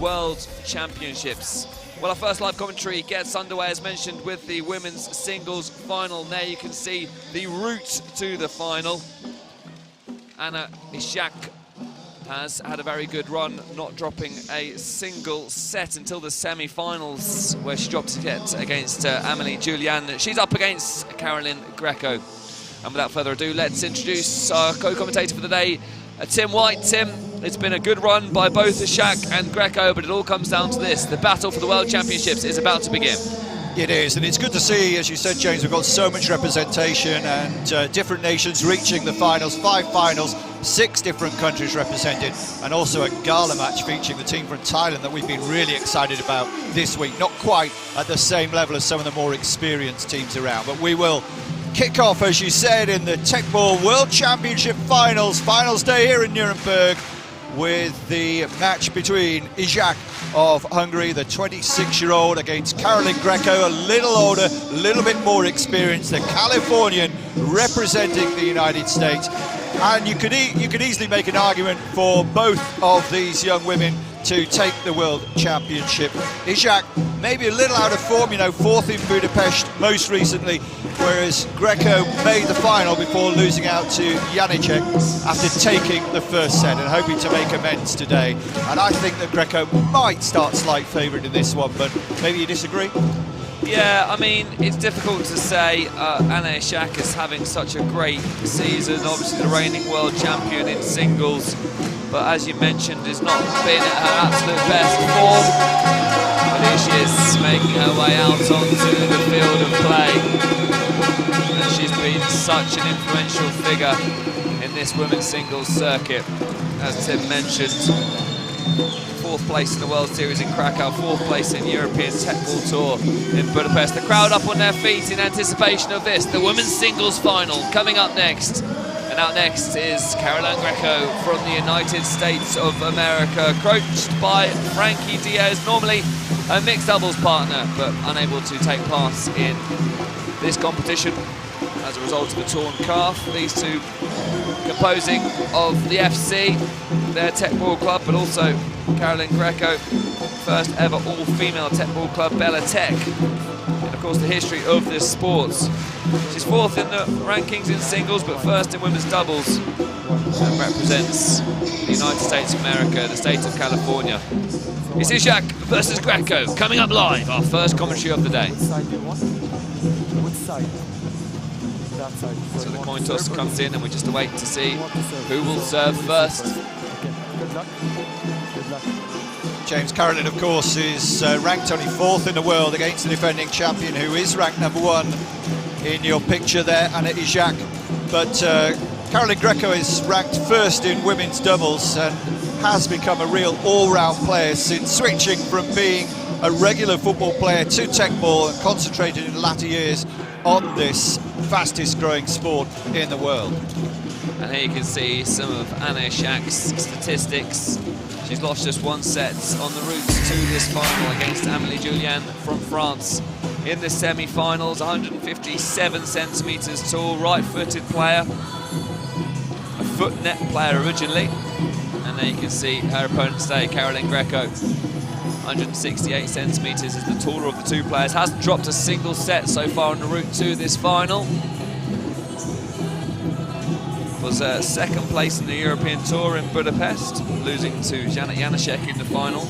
World Championships. Well, our first live commentary gets underway, as mentioned, with the women's singles final. There you can see the route to the final. Izsák has had a very good run, not dropping a single set until the semi-finals, where she dropped it against Amélie Julian. She's up against Carolyn Greco. And without further ado, let's introduce our co-commentator for the day, Tim White. Tim, it's been a good run by both Izsák and Greco, but it all comes down to this. The battle for the World Championships is about to begin. It is, and it's good to see, as you said, James, we've got so much representation and different nations reaching the finals. 5 finals, 6 different countries represented, and also a gala match featuring the team from Thailand that we've been really excited about this week. Not quite at the same level as some of the more experienced teams around, but we will kick off, as you said, in the Teqball World Championship finals day here in Nuremberg, with the match between Izsák of Hungary, the 26-year-old, against Carolyn Greco, a little older, a little bit more experienced, the Californian representing the United States. And you could easily make an argument for both of these young women to take the World Championship. Izsák maybe a little out of form, you know, 4th in Budapest most recently, whereas Greco made the final before losing out to Janicek after taking the first set and hoping to make amends today. And I think that Greco might start slight favourite in this one, but maybe you disagree? Yeah, I mean, it's difficult to say. Izsák is having such a great season, obviously the reigning world champion in singles, but as you mentioned, has not been at her absolute best form. But here she is, making her way out onto the field of play. And she's been such an influential figure in this women's singles circuit. As Tim mentioned, 4th place in the World Series in Krakow, 4th place in European Teqball Tour in Budapest. The crowd up on their feet in anticipation of this, the women's singles final coming up next. And out next is Carolyn Greco from the United States of America, coached by Frankie Diaz, normally a mixed doubles partner, but unable to take part in this competition as a result of a torn calf. These two composing of the FC, their Teqball club, but also Carolyn Greco, first ever all-female Teqball club, Bella Tech. And of course the history of this sport. She's 4th in the rankings in singles, but 1st in women's doubles, and represents the United States of America, the state of California. It's Izsák versus Greco, coming up live, our first commentary of the day. So the coin toss comes in and we just await to see who will serve first. James, Carolyn, of course, is ranked only 4th in the world against the defending champion, who is ranked #1 in your picture there, Anna Izsák. But Carolyn Greco is ranked 1st in women's doubles and has become a real all-round player since switching from being a regular football player to Teqball and concentrated in latter years on this fastest growing sport in the world. And here you can see some of Anna Izsák's statistics. She's lost just 1 set on the route to this final against Amélie Julian from France in the semi-finals. 157 centimetres tall, right-footed player, a foot net player originally. And there you can see her opponent today, Carolyn Greco. 168 centimetres is the taller of the 2 players. Hasn't dropped a single set so far on the route to this final. Was 2nd place in the European Tour in Budapest, losing to Janet Janicek in the final.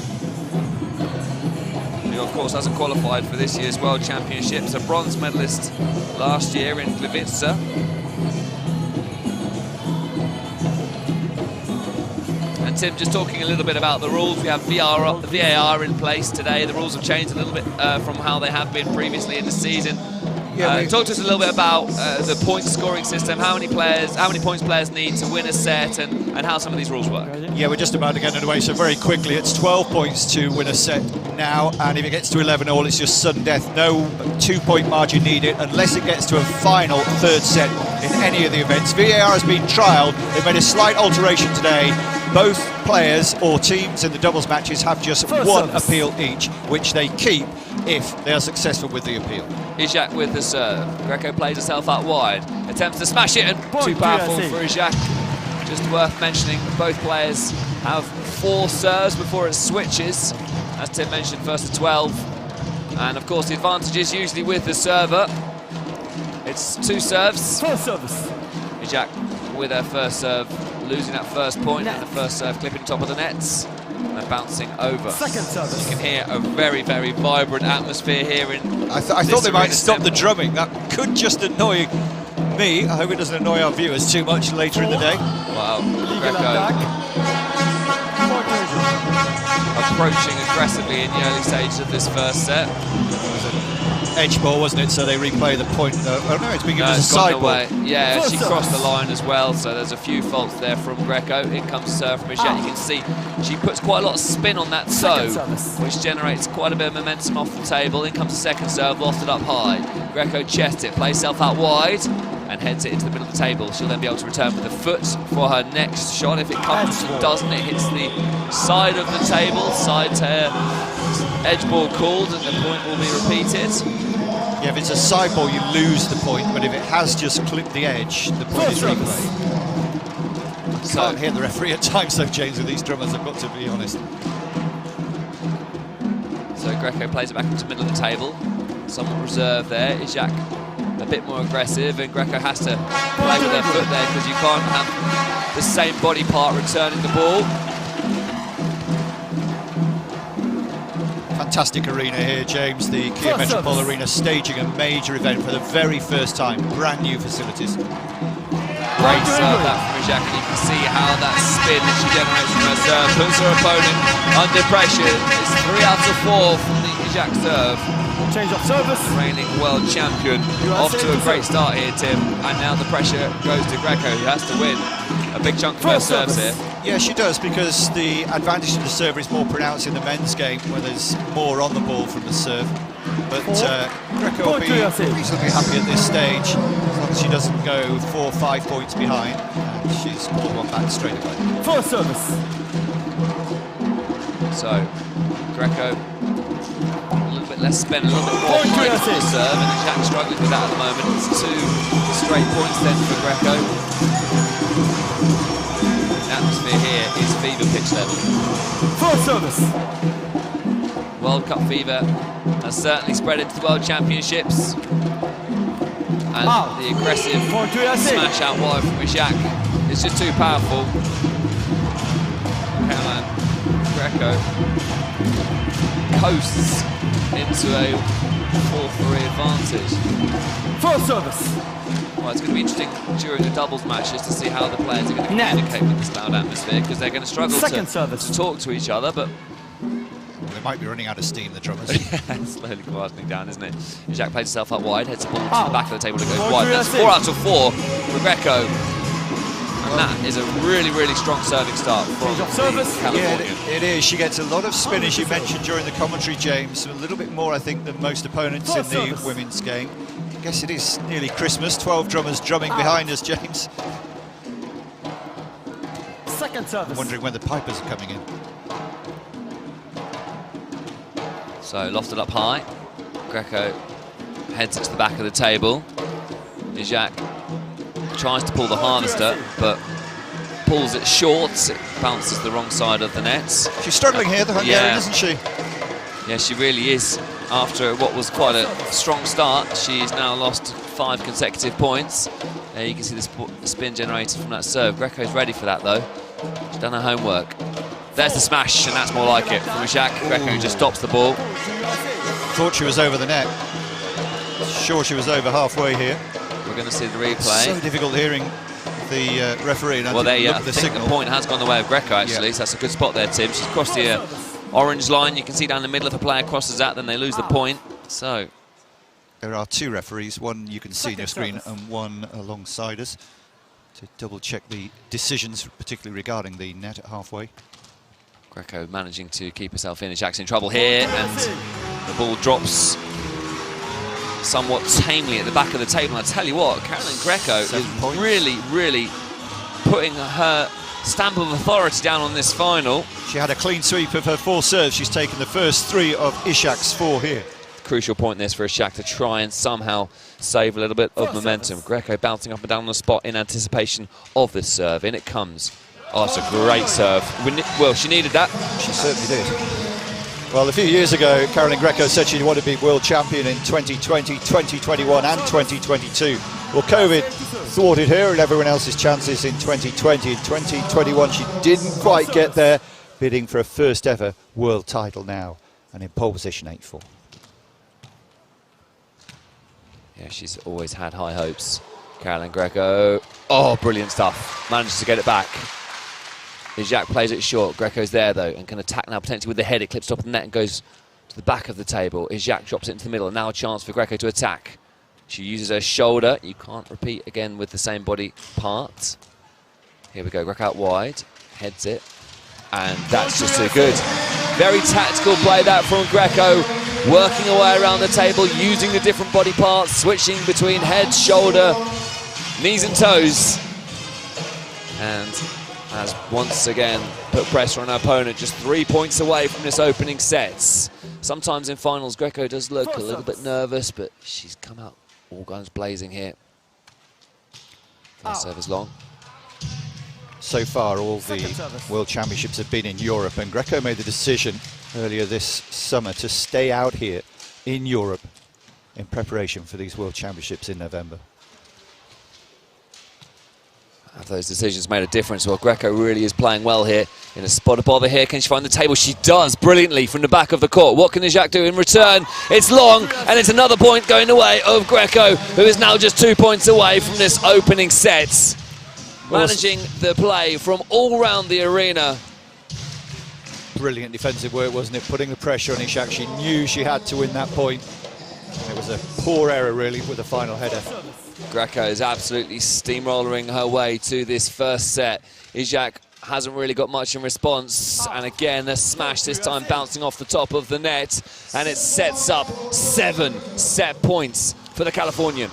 Who of course hasn't qualified for this year's World Championships. A bronze medalist last year in Gliwice. And Tim, just talking a little bit about the rules, we have VAR in place today. The rules have changed a little bit from how they have been previously in the season. Yeah, talk to us a little bit about the point scoring system, how many points players need to win a set, and how some of these rules work. Yeah, we're just about to get underway, so very quickly, it's 12 points to win a set now, and if it gets to 11 all, it's just sudden death. No 2-point margin needed unless it gets to a final 3rd set in any of the events. VAR has been trialled. They've made a slight alteration today. Both players or teams in the doubles matches have just 1 appeal each, which they keep if they are successful with the appeal. Izsák with the serve. Greco plays herself out wide, attempts to smash it, and too powerful for Izsák. Just worth mentioning, both players have 4 serves before it switches. As Tim mentioned, first to 12. And of course, the advantage is usually with the server. It's 2 serves. 4 service. Izsák with her first serve, losing that first point, and the first serve clipping top of the nets and bouncing over. Second service. You can hear a very, very vibrant atmosphere here in I thought they might stop the drumming. That could just annoy me. I hope it doesn't annoy our viewers too much later in the day. Wow, Legal Greco attack. approaching aggressively in the early stages of this first set. Edge ball, wasn't it? So they replay the point. Oh no, it's being given as a It's gone side ball. away. Yeah, First she service. crossed the line as well, so there's a few faults there from Greco. In comes serve from Izsák. You can see she puts quite a lot of spin on that Second serve, service. which generates quite a bit of momentum off the table. In comes the second serve, lofted up high. Greco chests it, plays herself out wide, and heads it into the middle of the table. She'll then be able to return with the foot for her next shot. If it comes, she doesn't. It hits the side of the table, side to edge ball called, and the point will be repeated. Yeah, if it's a side ball, you lose the point, but if it has just clipped the edge, the point is replayed. Can't hear the referee at times though, James, with these drummers, I've got to be honest. So Greco plays it back into the middle of the table. Somewhat reserved there. Izsák a bit more aggressive, and Greco has to play with their foot there because you can't have the same body part returning the ball. Fantastic arena here, James. The Kia Metropole Arena staging a major event for the very first time. Brand new facilities. Great serve that from Izsák, and you can see how that spin that she generates from her serve puts her opponent under pressure. It's 3 out of 4 from the Izsák serve. Change of service. The reigning world champion off to a great start here, Tim, and now the pressure goes to Greco, who has to win a big chunk of her serves here. Yeah, she does, because the advantage of the server is more pronounced in the men's game, where there's more on the ball from the serve. But Greco will be reasonably happy at this stage, as long as she doesn't go 4 or 5 points behind. And she's pulled one back straight away. 4 service. So, Greco a little bit less spin, a little bit more height for the serve, and Izsák struggling with that at the moment. It's 2 straight points then for Greco. The atmosphere here is fever pitch level. 4 service. World Cup fever has certainly spread into the World Championships. And the aggressive smash out wide from Izsák is just too powerful. Carolyn Greco coasts into a 4-3 advantage. 4 service. Well, it's going to be interesting during the doubles matches to see how the players are going to communicate with this loud atmosphere, because they're going to struggle to talk to each other, but They might be running out of steam, the drummers. it's slowly quietening down, isn't it? Izsák plays himself up wide, heads the ball to the back of the table, it goes wide. That's 4 out of 4 for Greco. And that is a really, really strong serving start from California. Yeah, it is. She gets a lot of spin, as you mentioned during the commentary, James. A little bit more, I think, than most opponents in the women's game. I guess it is nearly Christmas. 12 drummers drumming behind us, James. Second service. Wondering when the pipers are coming in. So lofted up high. Greco heads it to the back of the table. Izsák tries to pull the harvester, but pulls it short. It bounces the wrong side of the nets. She's struggling here, the Hungarian, isn't she? Yeah, she really is. After what was quite a strong start, she's now lost 5 consecutive points. You can see the spin generated from that serve. Greco's ready for that, though. She's done her homework. There's the smash, and that's more like it from Izsák. Greco just stops the ball. Thought she was over the net. Sure, she was over halfway here. We're going to see the replay. So difficult hearing the referee. Well, there, I think the point has gone the way of Greco, actually, so that's a good spot there, Tim. She's crossed the orange line. You can see down the middle if a player crosses that, then they lose the point. So there are 2 referees, one you can see on your screen and one alongside us, to double check the decisions, particularly regarding the net at halfway. Greco managing to keep herself in. Izsák in trouble here, and the ball drops somewhat tamely at the back of the table. And I tell you what, Carolyn Greco is really, really putting her stamp of authority down on this final. She had a clean sweep of her 4 serves. She's taken the first 3 of Izsák's 4 here. crucial point this for Izsák to try and somehow save a little bit of momentum. Greco bouncing up and down on the spot in anticipation of this serve. In it comes. Oh, it's a great serve. Well, she needed that. She certainly did. Well, a few years ago, Carolyn Greco said she wanted to be world champion in 2020, 2021 and 2022. Well, COVID thwarted her and everyone else's chances in 2020. In 2021, she didn't quite get there, bidding for a first ever world title now, and in pole position 8-4. Yeah, she's always had high hopes. Carolyn Greco. Oh, brilliant stuff. Manages to get it back. Izsák plays it short. Greco's there, though, and can attack now, potentially with the head. It clips top of the net and goes to the back of the table. Izsák drops it into the middle. Now a chance for Greco to attack. She uses her shoulder. You can't repeat again with the same body part. Here we go. Greco out wide. Heads it. And that's just too good. Very tactical play that from Greco. Working away around the table, using the different body parts, switching between head, shoulder, knees and toes. And has once again put pressure on her opponent, just 3 points away from this opening sets. Sometimes in finals, Greco does look a little bit nervous, but she's come out all guns blazing here. First serve is long. So far, all the World Championships have been in Europe, and Greco made the decision earlier this summer to stay out here in Europe in preparation for these World Championships in November. Have those decisions made a difference? Well, Greco really is playing well here. In a spot of bother here, can she find the table? She does brilliantly from the back of the court. What can Izsák do in return? It's long, and it's another point going the way of Greco, who is now just 2 points away from this opening set. Managing the play from all around the arena. Brilliant defensive work, wasn't it? Putting the pressure on Izsák. She knew she had to win that point. It was a poor error, really, with the final header. Greco is absolutely steamrolling her way to this first set. Izsák hasn't really got much in response, and again a smash, this time bouncing off the top of the net, and it sets up 7 set points for the Californian.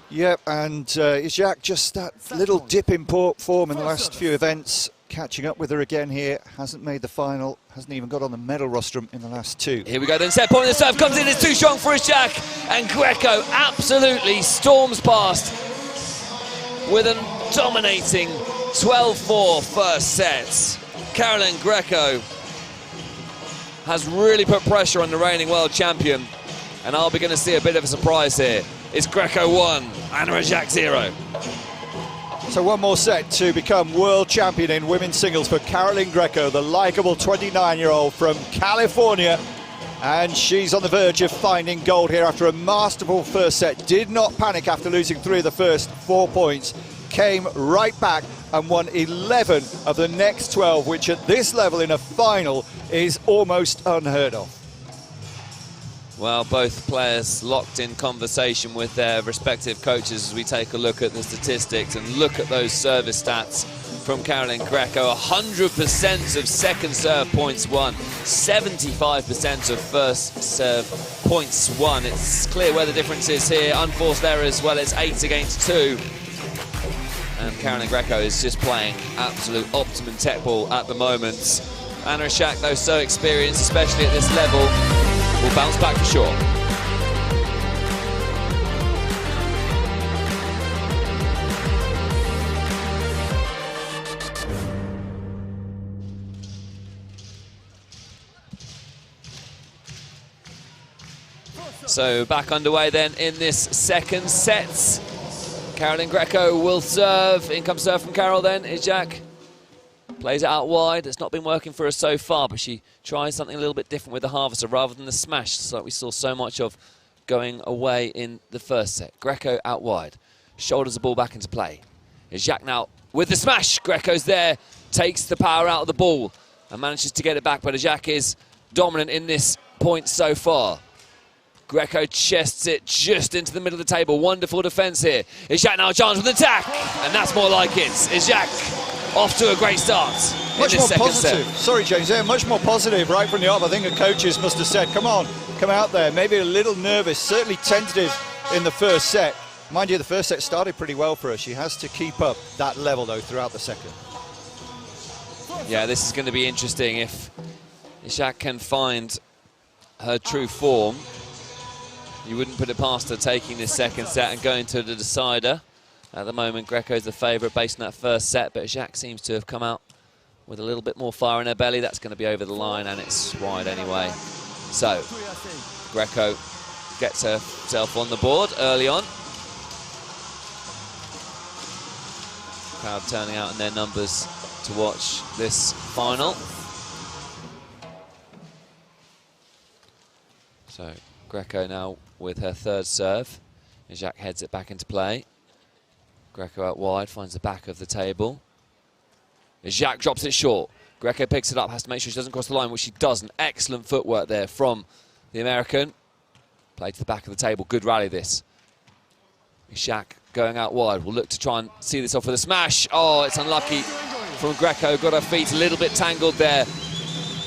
Yep, and Izsák, just that little dip in form in the last few events, catching up with her again here, hasn't made the final, hasn't even got on the medal rostrum in the last 2. Here we go then, set point, the serve comes in, it's too strong for Izsák, and Greco absolutely storms past with a dominating 12-4 first set. Carolyn Greco has really put pressure on the reigning world champion, and are we going to see a bit of a surprise here? It's Greco 1, Anna Izsák 0. So one more set to become world champion in women's singles for Carolyn Greco, the likeable 29-year-old from California. And she's on the verge of finding gold here after a masterful first set. Did not panic after losing 3 of the first 4 points. Came right back and won 11 of the next 12, which at this level in a final is almost unheard of. Well, both players locked in conversation with their respective coaches as we take a look at the statistics and look at those service stats from Carolyn Greco. 100% of second serve points won, 75% of first serve points won. It's clear where the difference is here. Unforced errors, well, it's 8 against 2. And Carolyn Greco is just playing absolute optimum Teqball at the moment. Anna Izsák, though so experienced, especially at this level, will bounce back for sure. So back underway then in this second set. Carolyn Greco will serve. In comes serve from Carol then. Izsák plays it out wide. It's not been working for her so far, but she tries something a little bit different with the harvester rather than the smash, like we saw so much of going away in the first set. Greco out wide. Shoulders the ball back into play. Izsák now with the smash. Greco's there. Takes the power out of the ball and manages to get it back, but Izsák is dominant in this point so far. Greco chests it just into the middle of the table. Wonderful defense here. Izsák now a chance with an attack, and that's more like it. Izsák off to a great start. Much more positive. Sorry, James, much more positive right from the off. I think the coaches must have said, come on, come out there. Maybe a little nervous, certainly tentative in the first set. Mind you, the first set started pretty well for her. She has to keep up that level, though, throughout the second. Yeah, this is going to be interesting if Izsák can find her true form. You wouldn't put it past her taking this second set and going to the decider. At the moment, Greco's the favourite based on that first set, but Izsák seems to have come out with a little bit more fire in her belly. That's going to be over the line, and it's wide anyway. So, Greco gets herself on the board early on. Crowd turning out in their numbers to watch this final. So, Greco now with her third serve. Izsák heads it back into play. Greco out wide, finds the back of the table. Izsák drops it short. Greco picks it up, has to make sure she doesn't cross the line, which she doesn't. Excellent footwork there from the American. Play to the back of the table, good rally this. Izsák going out wide, will look to try and see this off with a smash. Oh, it's unlucky from Greco, got her feet a little bit tangled there.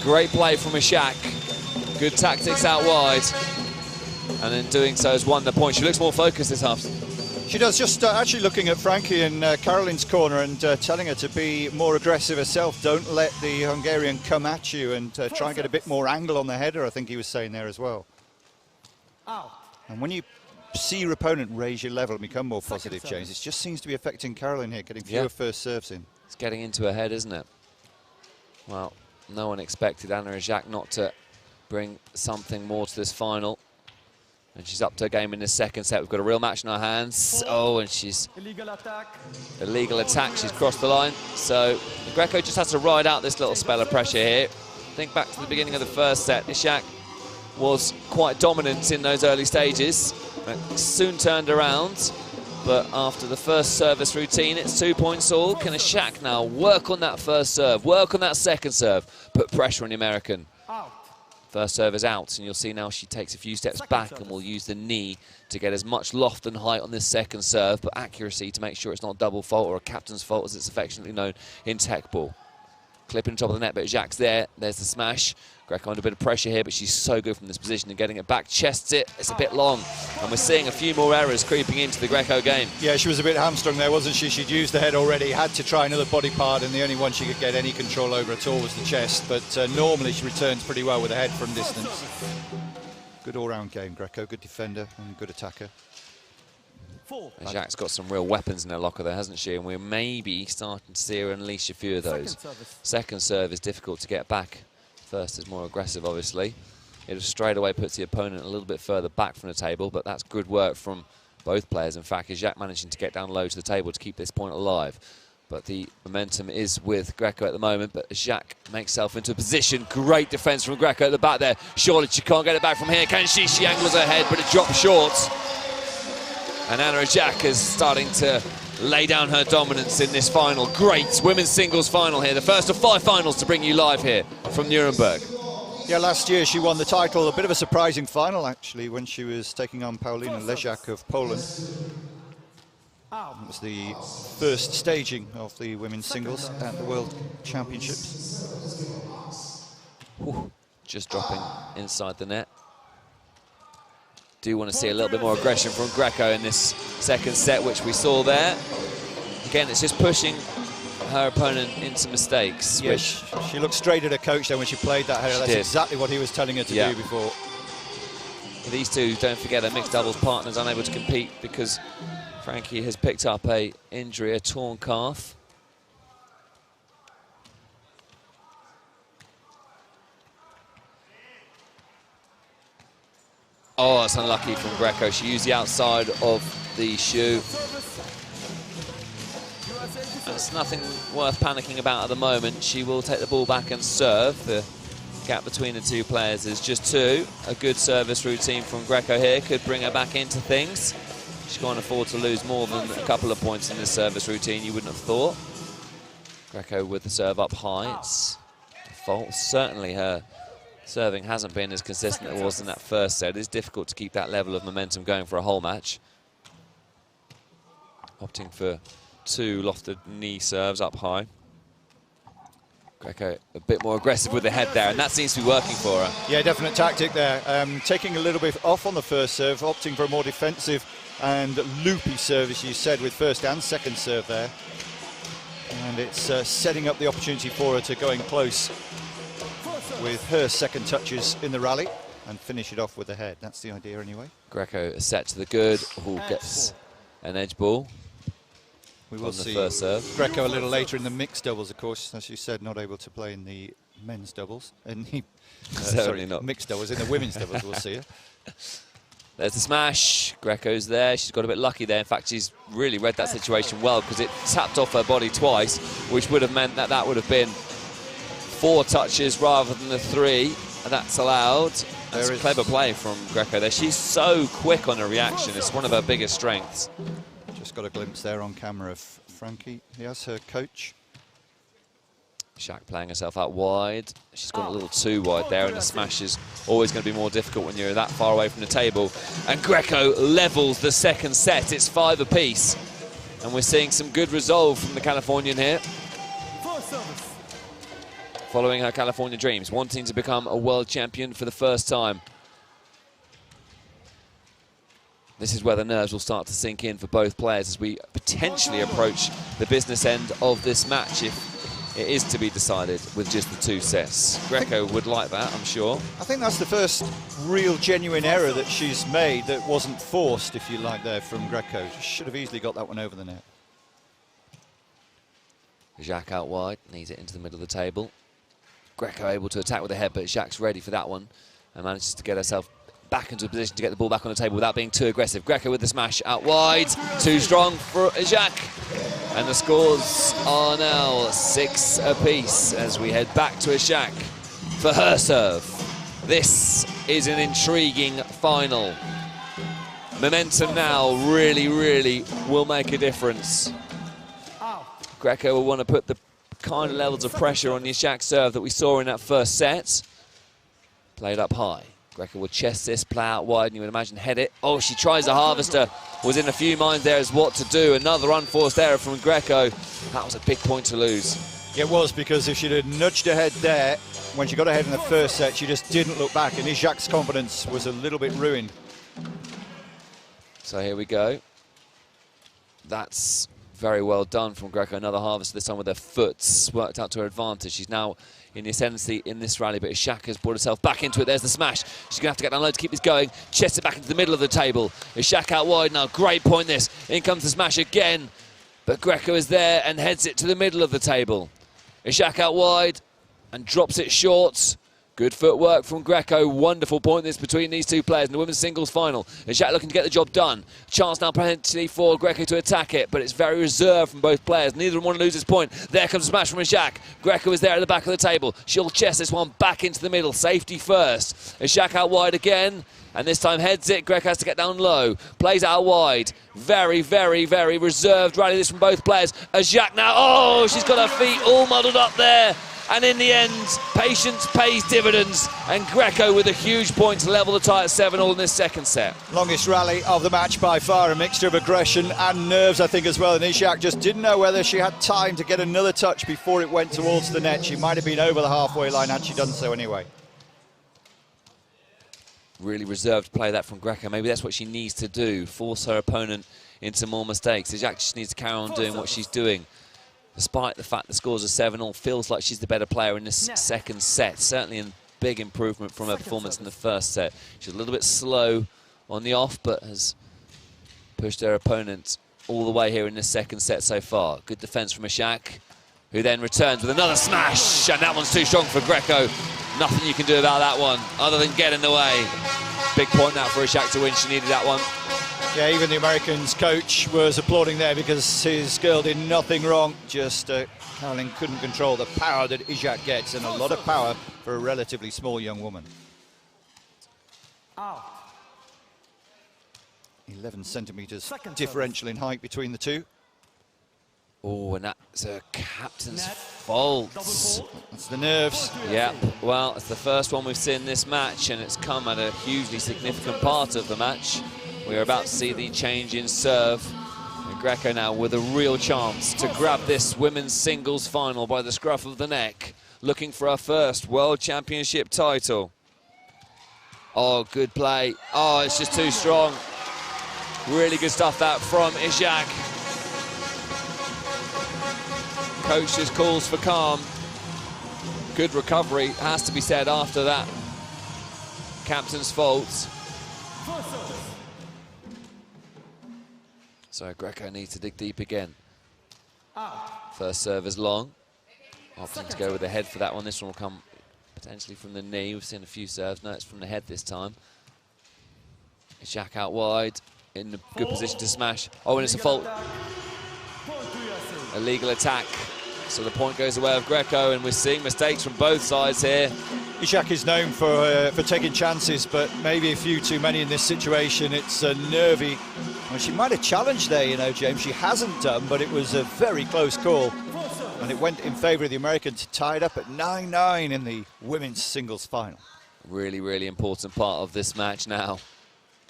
Great play from Izsák. Good tactics out wide. And in doing so has won the point. She looks more focused this half. She does, just actually looking at Frankie in Carolyn's corner and telling her to be more aggressive herself. Don't let the Hungarian come at you, and try and get a bit more angle on the header, I think he was saying there as well. And when you see your opponent raise your level and become more positive, James, it just seems to be affecting Carolyn here, getting fewer first serves in. It's getting into her head, isn't it? Well, no one expected Anna Izsák not to bring something more to this final. And she's up to a game in the second set. We've got a real match in our hands. Oh, and she's... Illegal attack. She's crossed the line. So Greco just has to ride out this little spell of pressure here. Think back to the beginning of the first set. Izsák was quite dominant in those early stages. Soon turned around. But after the first service routine, it's 2 points all. Can Izsák now work on that first serve, work on that second serve, put pressure on the American? First serve is out, and you'll see now she takes a few steps back and will use the knee to get as much loft and height on this second serve, but accuracy to make sure it's not a double fault or a captain's fault, as it's affectionately known in Teqball. Clipping top of the net, but Izsák's there. There's the smash. Greco under a bit of pressure here, but she's so good from this position and getting it back. Chests it. It's a bit long, and we're seeing a few more errors creeping into the Greco game. Yeah, she was a bit hamstrung there, wasn't she? She'd used the head already, had to try another body part, and the only one she could get any control over at all was the chest. But normally she returns pretty well with the head from distance. Good all-round game, Greco. Good defender and good attacker. Izsák's got some real weapons in her locker there, hasn't she? And we're maybe starting to see her unleash a few of those. Second serve is difficult to get back. First is more aggressive, obviously. It straight away puts the opponent a little bit further back from the table, but that's good work from both players. In fact, Izsák managing to get down low to the table to keep this point alive. But the momentum is with Greco at the moment, but Izsák makes herself into a position. Great defence from Greco at the back there. Surely she can't get it back from here, can she? She angles her head, but it drops short. And Anna Izsák is starting to lay down her dominance in this final. Great women's singles final here. The first of 5 finals to bring you live here from Nuremberg. Yeah, last year she won the title. A bit of a surprising final, actually, when she was taking on Paulina Lesiak of Poland. It was the first staging of the women's singles at the World Championships. Ooh, just dropping inside the net. Do want to see a little bit more aggression from Greco in this second set, which we saw there. Again, it's just pushing her opponent into mistakes. Yeah, she looked straight at her coach then when she played that header. That's exactly what he was telling her to do before. These two, don't forget, are mixed doubles partners, unable to compete because Frankie has picked up an injury, a torn calf. Oh, that's unlucky from Greco. She used the outside of the shoe. It's nothing worth panicking about at the moment. She will take the ball back and serve. The gap between the two players is just 2. A good service routine from Greco here could bring her back into things. She can't afford to lose more than a couple of points in this service routine, you wouldn't have thought. Greco with the serve up high. It's a fault. Certainly her serving hasn't been as consistent as it was in that first set. It's difficult to keep that level of momentum going for a whole match. Opting for 2 lofted knee serves up high. Greco a bit more aggressive with the head there, and that seems to be working for her. Yeah, definite tactic there. Taking a little bit off on the first serve, opting for a more defensive and loopy serve, as you said, with first and second serve there. And it's setting up the opportunity for her to go in close with her second touches in the rally. and finish it off with the head. That's the idea anyway. Greco is set to the good. Who gets an edge ball. We will see first serve. Greco a little later in the mixed doubles, of course, as you said, not able to play in the men's doubles. In the, Certainly not. Mixed doubles, in the women's doubles, we'll see her. There's the smash. Greco's there. She's got a bit lucky there. In fact, she's really read that situation well because it tapped off her body twice, which would have meant that that would have been 4 touches rather than the 3, and that's allowed. That's a clever play from Greco there. She's so quick on her reaction. It's one of her biggest strengths. Just got a glimpse there on camera of Frankie. Here's her coach. Izsák playing herself out wide. She's gone a little too wide there, and the smash is always going to be more difficult when you're that far away from the table. And Greco levels the second set. It's 5 apiece. And we're seeing some good resolve from the Californian here. Following her California dreams, wanting to become a world champion for the first time. This is where the nerves will start to sink in for both players as we potentially approach the business end of this match if it is to be decided with just the 2 sets. Greco would like that, I'm sure. I think that's the first real genuine error that she's made that wasn't forced, if you like, there from Greco. She should have easily got that one over the net. Izsák out wide, needs it into the middle of the table. Greco able to attack with the head, but Izsák's ready for that one and manages to get herself back into a position to get the ball back on the table without being too aggressive. Greco with the smash out wide, too strong for Izsák. And the scores are now 6 apiece as we head back to Izsák for her serve. This is an intriguing final. Momentum now really, really will make a difference. Greco will want to put the kind of levels of pressure on the Izsák serve that we saw in that first set. Played up high. Greco will chest this, play out wide, and you would imagine head it. Oh, she tries a harvester. Was in a few minds there as what to do. Another unforced error from Greco. That was a big point to lose. It was, because if she'd have nudged ahead there, when she got ahead in the first set, she just didn't look back, and Izsák's confidence was a little bit ruined. So here we go. That's very well done from Greco. Another harvester, this time with her foot. Worked out to her advantage. She's now in the ascendancy in this rally, but Izsák has brought herself back into it. There's the smash. She's going to have to get down low to keep this going. Chests it back into the middle of the table. Izsák out wide now. Great point this. In comes the smash again. But Greco is there and heads it to the middle of the table. Izsák out wide and drops it short. Good footwork from Greco. Wonderful point this between these 2 players in the women's singles final. Izsák looking to get the job done. Chance now potentially for Greco to attack it, but it's very reserved from both players. Neither of them want to lose this point. There comes a smash from Izsák. Greco is there at the back of the table. She'll chest this one back into the middle. Safety first. Izsák out wide again, and this time heads it. Greco has to get down low. Plays out wide. Very, very, very reserved rally this from both players. Izsák now. Oh, she's got her feet all muddled up there. And in the end, patience pays dividends, and Greco with a huge point to level the tie at 7-all in this second set. Longest rally of the match by far, a mixture of aggression and nerves, I think, as well. And Izsák just didn't know whether she had time to get another touch before it went towards the net. She might have been over the halfway line had she done so anyway. Really reserved play that from Greco. Maybe that's what she needs to do, force her opponent into more mistakes. Izsák just needs to carry on doing what she's doing. Despite the fact the scores are 7-all, feels like she's the better player in this second set. Certainly a big improvement from her performance in the first set. She's a little bit slow on the off, but has pushed her opponent all the way here in this second set so far. Good defense from Izsák, who then returns with another smash, and that one's too strong for Greco. Nothing you can do about that one, other than get in the way. Big point now for Izsák to win. She needed that one. Yeah, even the American's coach was applauding there because his girl did nothing wrong. Just Carolyn couldn't control the power that Izsák gets, and a lot of power for a relatively small young woman. 11 centimetres differential in height between the 2. Oh, and that's a captain's fault. That's the nerves. Yeah, well, it's the first one we've seen this match, and it's come at a hugely significant part of the match. We're about to see the change in serve. And Greco now with a real chance to grab this women's singles final by the scruff of the neck, looking for her first World Championship title. Oh, good play. Oh, it's just too strong. Really good stuff that from Izsák. Coach's calls for calm. Good recovery, has to be said, after that captain's fault. So Greco needs to dig deep again. First serve is long. Opting to go with the head for that one. This one will come potentially from the knee. We've seen a few serves. No, it's from the head this time. Izsák out wide, in a good position to smash. Oh, and it's a fault. Illegal attack. So the point goes the way of Greco, and we're seeing mistakes from both sides here. Izsák is known for taking chances, but maybe a few too many in this situation. It's a nervy. Well, she might have challenged there, you know, James. She hasn't done, but it was a very close call. And it went in favour of the Americans, tied up at 9-9 in the women's singles final. Really, really important part of this match now.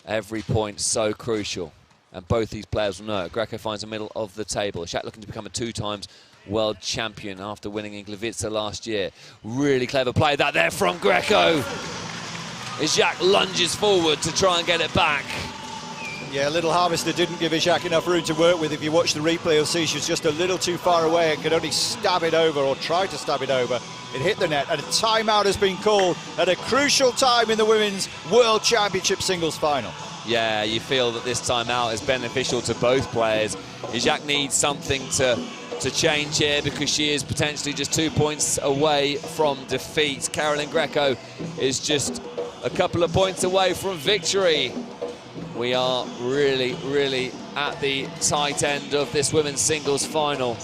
Every point so crucial. And both these players will know it. Greco finds the middle of the table. Izsák looking to become a 2-time world champion after winning in Gliwice last year. Really clever play that there from Greco. Izsák lunges forward to try and get it back. Yeah, Little Harvester didn't give Izsák enough room to work with. If you watch the replay, you'll see she was just a little too far away and could only stab it over, or try to stab it over. It hit the net, and a timeout has been called at a crucial time in the Women's World Championship singles final. Yeah, you feel that this timeout is beneficial to both players. Izsák needs something to change here, because she is potentially just 2 points away from defeat. Carolyn Greco is just a couple of points away from victory. We are really, really at the tight end of this women's singles final.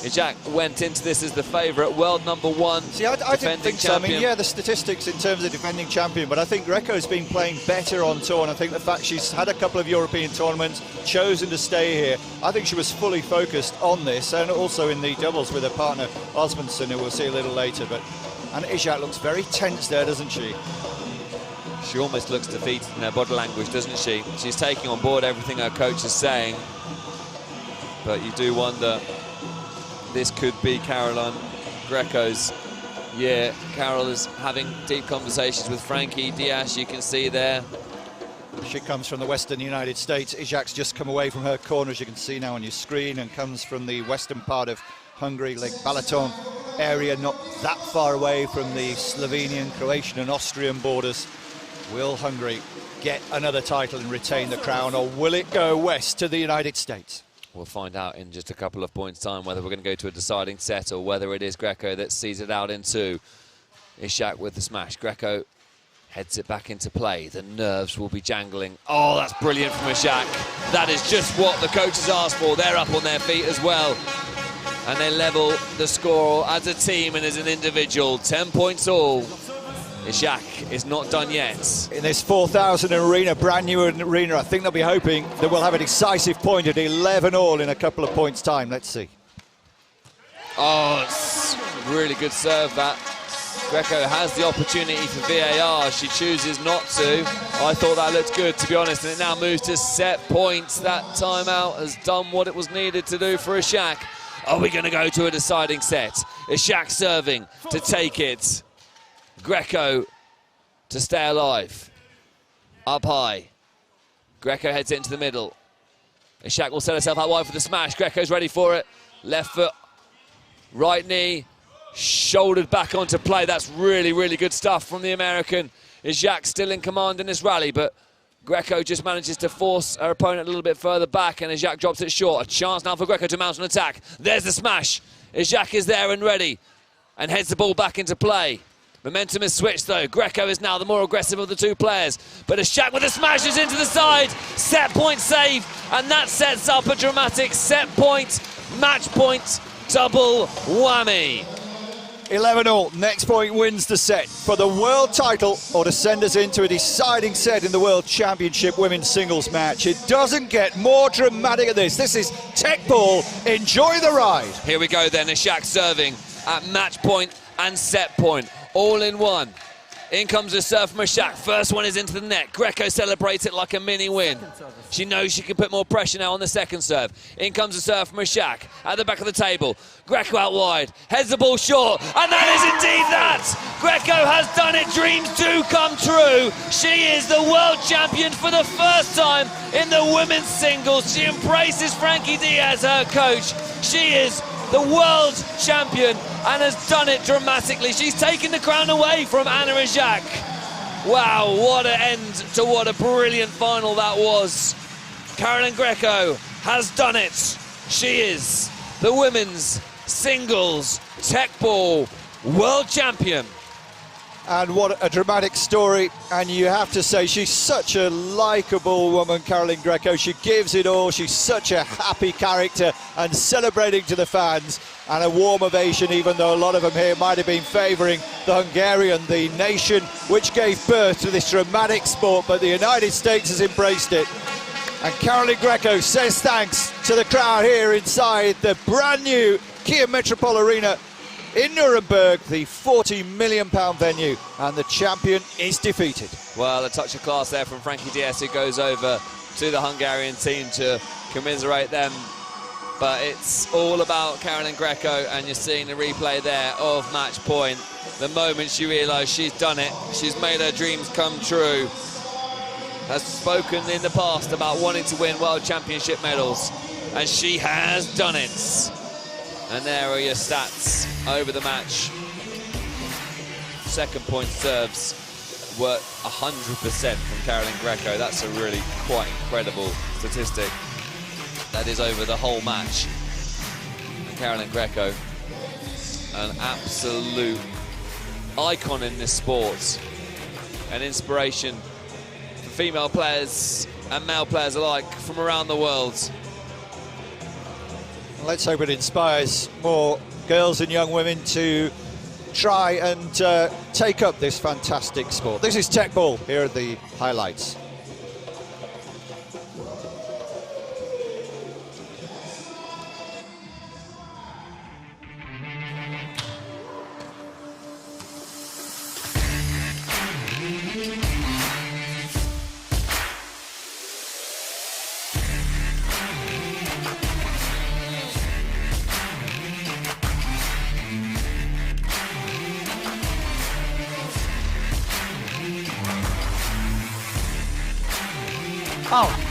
Izsák went into this as the favourite, world #1. See, I didn't think so. I mean, yeah, the statistics in terms of defending champion, but I think Greco's been playing better on tour, and I think the fact she's had a couple of European tournaments, chosen to stay here, I think she was fully focused on this, and also in the doubles with her partner Osmundson, who we'll see a little later. And Izsák looks very tense there, doesn't she? She almost looks defeated in her body language, doesn't she? She's taking on board everything her coach is saying, but you do wonder, this could be Carolyn Greco's year. Carol is having deep conversations with Frankie Diaz, you can see there. She comes from the western United States. Izsák's just come away from her corner, as you can see now on your screen, and comes from the western part of Hungary, Lake Balaton area, not that far away from the Slovenian, Croatian and Austrian borders. Will Hungary get another title and retain the crown, or will it go west to the United States? We'll find out in just a couple of points' time whether we're going to go to a deciding set or whether it is Greco that sees it out in two. Izsák with the smash. Greco heads it back into play. The nerves will be jangling. Oh, that's brilliant from Izsák. That is just what the coaches asked for. They're up on their feet as well. And they level the score as a team and as an individual. 10 points all. Izsák is not done yet. In this 4,000 arena, brand new arena, I think they'll be hoping that we'll have a decisive point at 11-all in a couple of points' time. Let's see. Oh, it's really good serve, that. Greco has the opportunity for VAR. She chooses not to. I thought that looked good, to be honest, and it now moves to set points. That timeout has done what it was needed to do for Izsák. Are we going to go to a deciding set? Izsák serving to take it. Greco to stay alive. Up high. Greco heads it into the middle. Izsák will set herself out wide for the smash. Greco's ready for it. Left foot, right knee, shouldered back onto play. That's really, really good stuff from the American. Izsák still in command in this rally, but Greco just manages to force her opponent a little bit further back, and Izsák drops it short. A chance now for Greco to mount an attack. There's the smash. Izsák is there and ready and heads the ball back into play. Momentum is switched though. Greco is now the more aggressive of the two players. But Izsák with the smashes into the side. Set point save. And that sets up a dramatic set point, match point, double whammy. 11-all. Next point wins the set for the world title, or to send us into a deciding set in the World Championship women's singles match. It doesn't get more dramatic than this. This is Teqball. Enjoy the ride. Here we go then. Izsák serving at match point and set point. All in one. In comes a serve from Izsák. First one is into the net. Greco celebrates it like a mini win. She knows she can put more pressure now on the second serve. In comes a serve from Izsák at the back of the table. Greco out wide. Heads the ball short. And that is indeed that. Greco has done it. Dreams do come true. She is the world champion for the first time in the women's singles. She embraces Frankie Diaz, her coach. She is the world champion and has done it dramatically. She's taken the crown away from Izsák. Wow, what an end to what a brilliant final that was. Carolyn Greco has done it. She is the women's singles Teqball world champion. And what a dramatic story, and you have to say she's such a likeable woman, Carolyn Greco. She gives it all, she's such a happy character and celebrating to the fans, and a warm ovation, even though a lot of them here might have been favouring the Hungarian, the nation which gave birth to this dramatic sport, but the United States has embraced it. And Carolyn Greco says thanks to the crowd here inside the brand new Kia Metropole Arena in Nuremberg, the £40 million venue, and the champion is defeated. Well, a touch of class there from Frankie Diaz, who goes over to the Hungarian team to commiserate them. But it's all about Carolyn Greco, and you're seeing the replay there of match point. The moment she realised she's done it, she's made her dreams come true. Has spoken in the past about wanting to win World Championship medals, and she has done it. And there are your stats over the match. Second point serves were 100% from Carolyn Greco. That's a really quite incredible statistic. That is over the whole match. And Carolyn Greco, an absolute icon in this sport, an inspiration for female players and male players alike from around the world. Let's hope it inspires more girls and young women to try and take up this fantastic sport. This is Teqball. Here are the highlights. Out.